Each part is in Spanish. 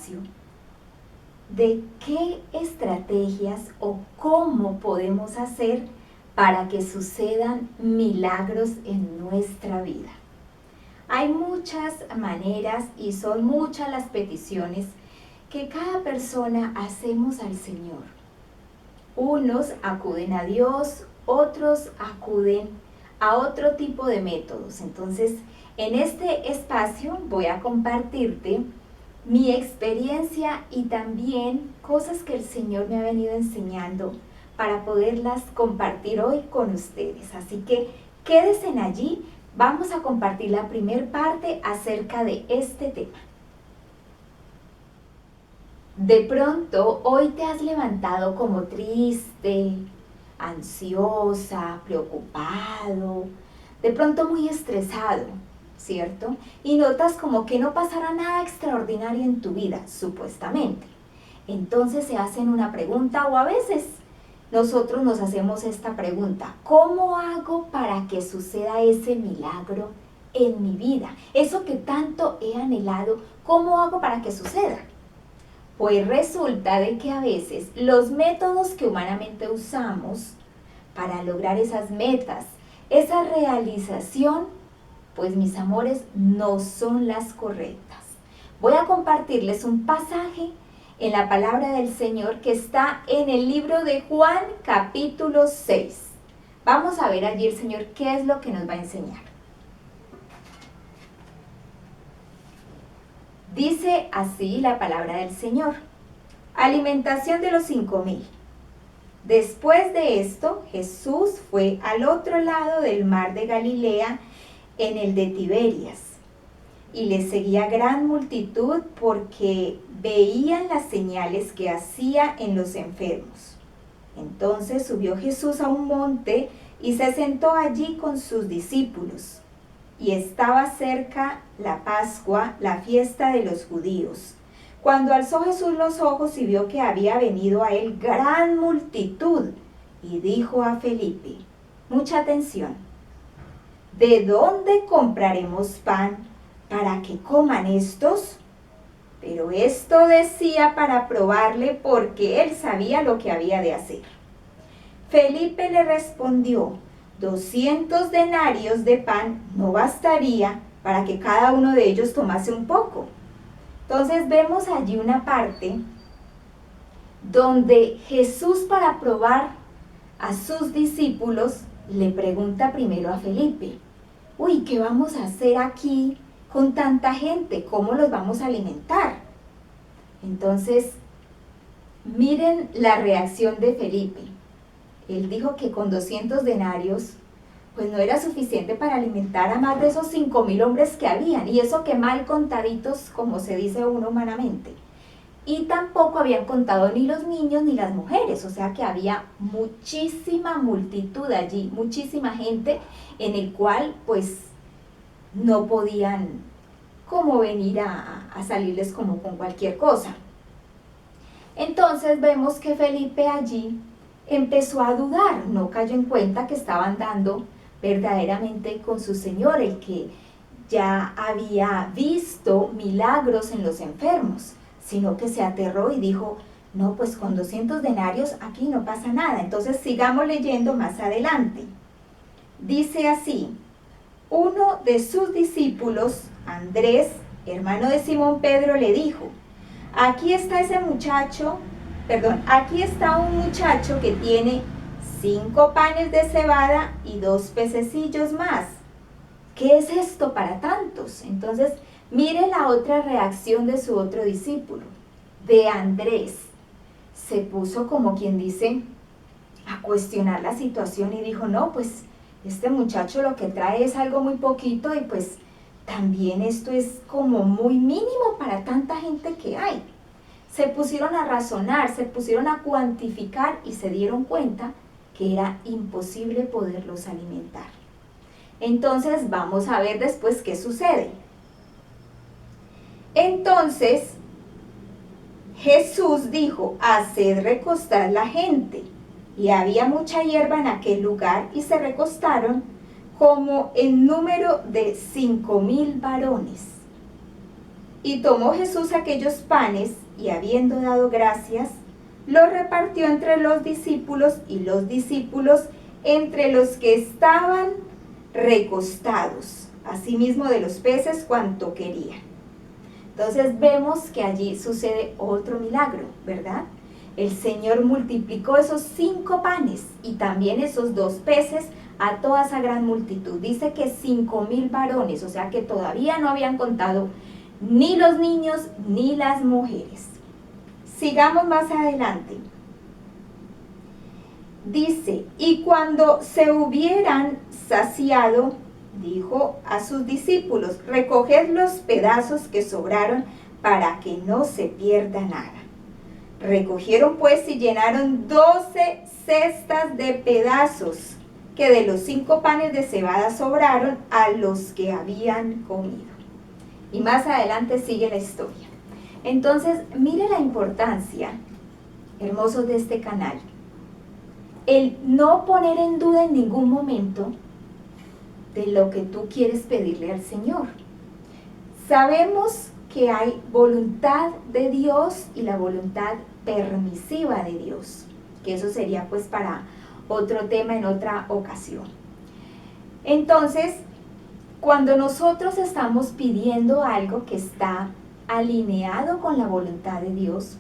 espacio de qué estrategias o cómo podemos hacer para que sucedan milagros en nuestra vida. Hay muchas maneras y son muchas las peticiones que cada persona hacemos al Señor. Unos acuden a Dios, otros acuden a otro tipo de métodos. Entonces, en este espacio voy a compartirte mi experiencia y también cosas que el Señor me ha venido enseñando para poderlas compartir hoy con ustedes. Así que quédense allí, vamos a compartir la primera parte acerca de este tema. De pronto, hoy te has levantado como triste, ansiosa, preocupado, de pronto muy estresado, ¿cierto? Y notas como que no pasará nada extraordinario en tu vida, supuestamente. Entonces se hacen una pregunta o a veces nosotros nos hacemos esta pregunta: ¿cómo hago para que suceda ese milagro en mi vida? Eso que tanto he anhelado, ¿cómo hago para que suceda? Pues resulta de que a veces los métodos que humanamente usamos para lograr esas metas, esa realización, pues mis amores, no son las correctas. Voy a compartirles un pasaje en la palabra del Señor que está en el libro de Juan capítulo 6. Vamos a ver allí el Señor qué es lo que nos va a enseñar. Dice así la palabra del Señor: alimentación de los 5,000. Después de esto, Jesús fue al otro lado del mar de Galilea, en el de Tiberias, y le seguía gran multitud porque veían las señales que hacía en los enfermos. Entonces subió Jesús a un monte y se sentó allí con sus discípulos. Y estaba cerca la Pascua, la fiesta de los judíos. Cuando alzó Jesús los ojos y vio que había venido a él gran multitud, y dijo a Felipe, mucha atención: ¿de dónde compraremos pan para que coman estos? Pero esto decía para probarle, porque él sabía lo que había de hacer. Felipe le respondió: 200 denarios de pan no bastaría para que cada uno de ellos tomase un poco. Entonces vemos allí una parte donde Jesús, para probar a sus discípulos, le pregunta primero a Felipe: uy, ¿qué vamos a hacer aquí con tanta gente? ¿Cómo los vamos a alimentar? Entonces, miren la reacción de Felipe. Él dijo que con 200 denarios, pues no era suficiente para alimentar a más de esos 5,000 hombres que habían, y eso que mal contaditos, como se dice uno humanamente. Y tampoco habían contado ni los niños ni las mujeres, o sea que había muchísima multitud allí, muchísima gente en el cual pues no podían como venir a salirles como con cualquier cosa. Entonces vemos que Felipe allí empezó a dudar, no cayó en cuenta que estaban dando verdaderamente con su Señor, el que ya había visto milagros en los enfermos, sino que se aterró y dijo: no, pues con 200 denarios aquí no pasa nada. Entonces sigamos leyendo más adelante. Dice así: uno de sus discípulos, Andrés, hermano de Simón Pedro, le dijo: aquí está un muchacho que tiene 5 panes de cebada y 2 pececillos más. ¿Qué es esto para tantos? Entonces, mire la otra reacción de su otro discípulo, de Andrés. Se puso, como quien dice, a cuestionar la situación y dijo: no, pues este muchacho lo que trae es algo muy poquito, y pues también esto es como muy mínimo para tanta gente que hay. Se pusieron a razonar, se pusieron a cuantificar y se dieron cuenta que era imposible poderlos alimentar. Entonces vamos a ver después qué sucede. Entonces Jesús dijo: haced recostar la gente. Y había mucha hierba en aquel lugar, y se recostaron como en número de 5,000 varones. Y tomó Jesús aquellos panes, y habiendo dado gracias, los repartió entre los discípulos, y los discípulos entre los que estaban recostados, asimismo de los peces cuanto querían. Entonces vemos que allí sucede otro milagro, ¿verdad? El Señor multiplicó esos 5 panes y también esos 2 peces a toda esa gran multitud. Dice que 5,000 varones, o sea que todavía no habían contado ni los niños ni las mujeres. Sigamos más adelante. Dice, y cuando se hubieran saciado, dijo a sus discípulos, recoged los pedazos que sobraron para que no se pierda nada. Recogieron pues y llenaron 12 cestas de pedazos que de los 5 panes de cebada sobraron a los que habían comido. Y más adelante sigue la historia. Entonces, mire la importancia, hermosos de este canal, el no poner en duda en ningún momento de lo que tú quieres pedirle al Señor. Sabemos que hay voluntad de Dios y la voluntad permisiva de Dios, que eso sería pues para otro tema en otra ocasión. Entonces, cuando nosotros estamos pidiendo algo que está alineado con la voluntad de Dios,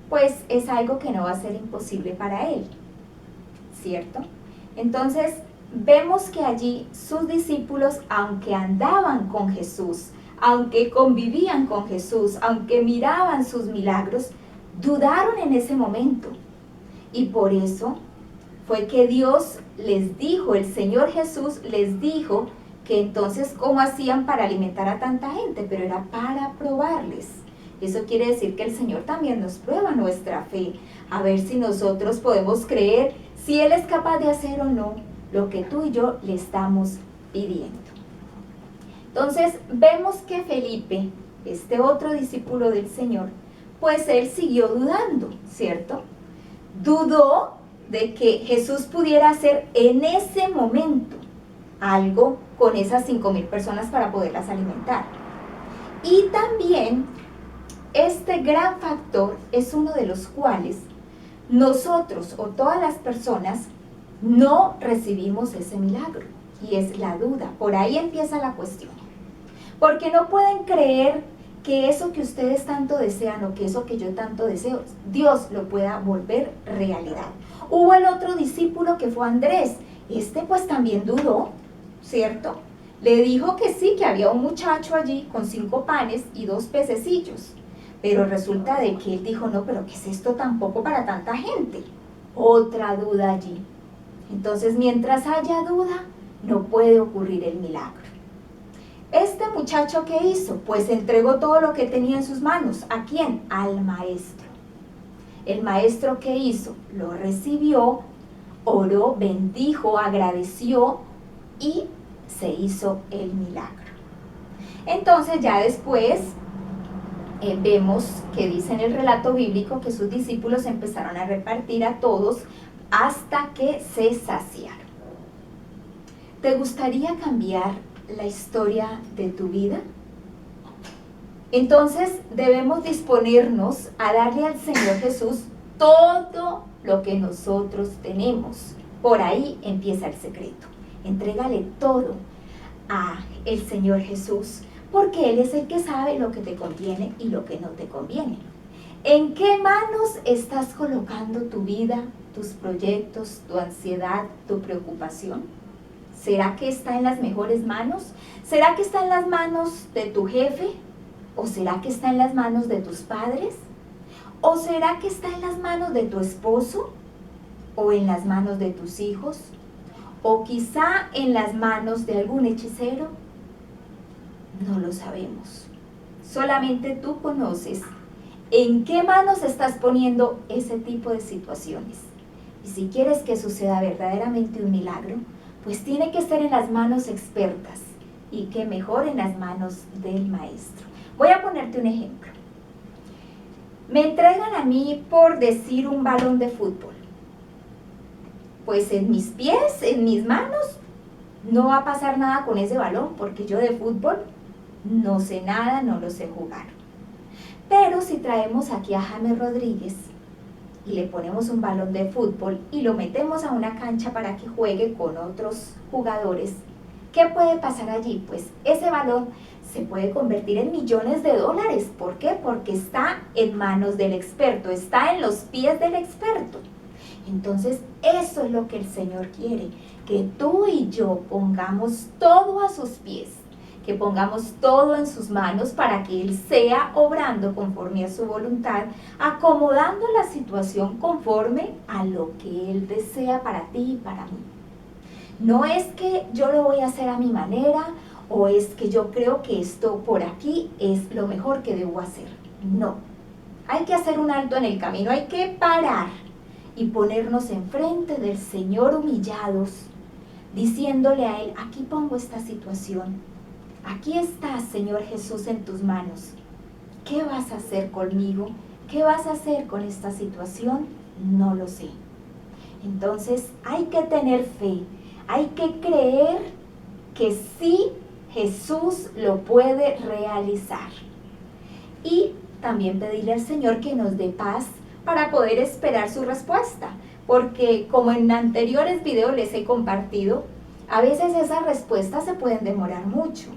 pues es algo que no va a ser imposible para Él, ¿cierto? Entonces, vemos que allí sus discípulos, aunque andaban con Jesús, aunque convivían con Jesús, aunque miraban sus milagros, dudaron en ese momento. Y por eso fue que Dios les dijo, el Señor Jesús les dijo que entonces cómo hacían para alimentar a tanta gente, pero era para probarles. Eso quiere decir que el Señor también nos prueba nuestra fe, a ver si nosotros podemos creer si Él es capaz de hacer o no lo que tú y yo le estamos pidiendo. Entonces vemos que Felipe, este otro discípulo del Señor, pues él siguió dudando, ¿cierto? Dudó de que Jesús pudiera hacer en ese momento algo con esas 5,000 personas para poderlas alimentar. Y también este gran factor es uno de los cuales nosotros o todas las personas no recibimos ese milagro, y es la duda. Por ahí empieza la cuestión, porque no pueden creer que eso que ustedes tanto desean o que eso que yo tanto deseo, Dios lo pueda volver realidad. Hubo el otro discípulo que fue Andrés, este pues también dudó, ¿cierto? Le dijo que sí, que había un muchacho allí con 5 panes y 2 pececillos, pero resulta de que él dijo, no, pero ¿qué es esto tampoco para tanta gente? Otra duda allí. Entonces, mientras haya duda, no puede ocurrir el milagro. Este muchacho, ¿qué hizo? Pues entregó todo lo que tenía en sus manos. ¿A quién? Al maestro. El maestro, ¿qué hizo? Lo recibió, oró, bendijo, agradeció y se hizo el milagro. Entonces ya después vemos que dice en el relato bíblico que sus discípulos empezaron a repartir a todos hasta que se saciaron. ¿Te gustaría cambiar la historia de tu vida? Entonces debemos disponernos a darle al Señor Jesús todo lo que nosotros tenemos. Por ahí empieza el secreto. Entrégale todo a el Señor Jesús, porque Él es el que sabe lo que te conviene y lo que no te conviene. ¿En qué manos estás colocando tu vida, tus proyectos, tu ansiedad, tu preocupación? ¿Será que está en las mejores manos? ¿Será que está en las manos de tu jefe? ¿O será que está en las manos de tus padres? ¿O será que está en las manos de tu esposo? ¿O en las manos de tus hijos? ¿O quizá en las manos de algún hechicero? No lo sabemos. Solamente tú conoces en qué manos estás poniendo ese tipo de situaciones. Y si quieres que suceda verdaderamente un milagro, pues tiene que estar en las manos expertas, y qué mejor en las manos del maestro. Voy a ponerte un ejemplo. Me entregan a mí, por decir, un balón de fútbol. Pues en mis pies, en mis manos, no va a pasar nada con ese balón, porque yo de fútbol no sé nada, no lo sé jugar. Pero si traemos aquí a James Rodríguez y le ponemos un balón de fútbol y lo metemos a una cancha para que juegue con otros jugadores, ¿qué puede pasar allí? Pues ese balón se puede convertir en millones de dólares. ¿Por qué? Porque está en manos del experto, está en los pies del experto. Entonces, eso es lo que el Señor quiere, que tú y yo pongamos todo a sus pies, que pongamos todo en sus manos para que Él sea obrando conforme a su voluntad, acomodando la situación conforme a lo que Él desea para ti y para mí. No es que yo lo voy a hacer a mi manera, o es que yo creo que esto por aquí es lo mejor que debo hacer. No, hay que hacer un alto en el camino, hay que parar y ponernos enfrente del Señor humillados, diciéndole a Él, aquí pongo esta situación, aquí está, Señor Jesús, en tus manos. ¿Qué vas a hacer conmigo? ¿Qué vas a hacer con esta situación? No lo sé. Entonces hay que tener fe, hay que creer que sí, Jesús lo puede realizar. Y también pedirle al Señor que nos dé paz para poder esperar su respuesta, porque como en anteriores videos les he compartido, a veces esas respuestas se pueden demorar mucho,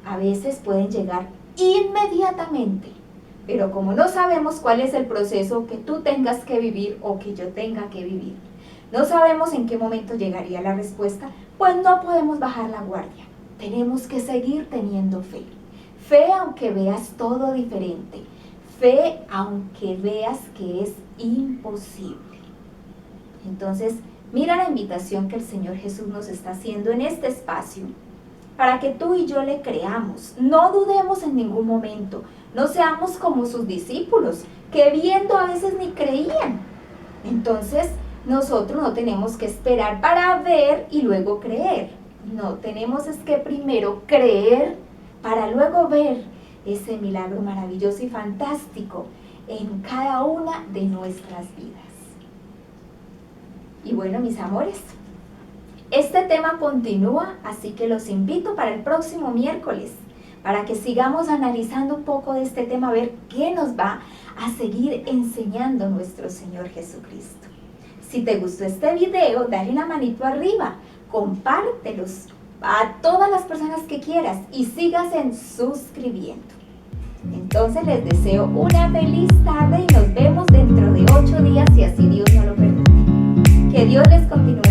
a veces pueden llegar inmediatamente, pero como no sabemos cuál es el proceso que tú tengas que vivir o que yo tenga que vivir, no sabemos en qué momento llegaría la respuesta, pues no podemos bajar la guardia. Tenemos que seguir teniendo fe. Fe aunque veas todo diferente. Fe aunque veas que es imposible. Entonces, mira la invitación que el Señor Jesús nos está haciendo en este espacio para que tú y yo le creamos. No dudemos en ningún momento. No seamos como sus discípulos, que viendo a veces ni creían. Entonces, nosotros no tenemos que esperar para ver y luego creer. No, tenemos es que primero creer para luego ver ese milagro maravilloso y fantástico en cada una de nuestras vidas. Y bueno, mis amores, este tema continúa, así que los invito para el próximo miércoles, para que sigamos analizando un poco de este tema, a ver qué nos va a seguir enseñando nuestro Señor Jesucristo. Si te gustó este video, dale una manito arriba, compártelos a todas las personas que quieras y síganse suscribiendo. Entonces les deseo una feliz tarde y nos vemos dentro de 8 días si así Dios nos lo permite. Que Dios les continúe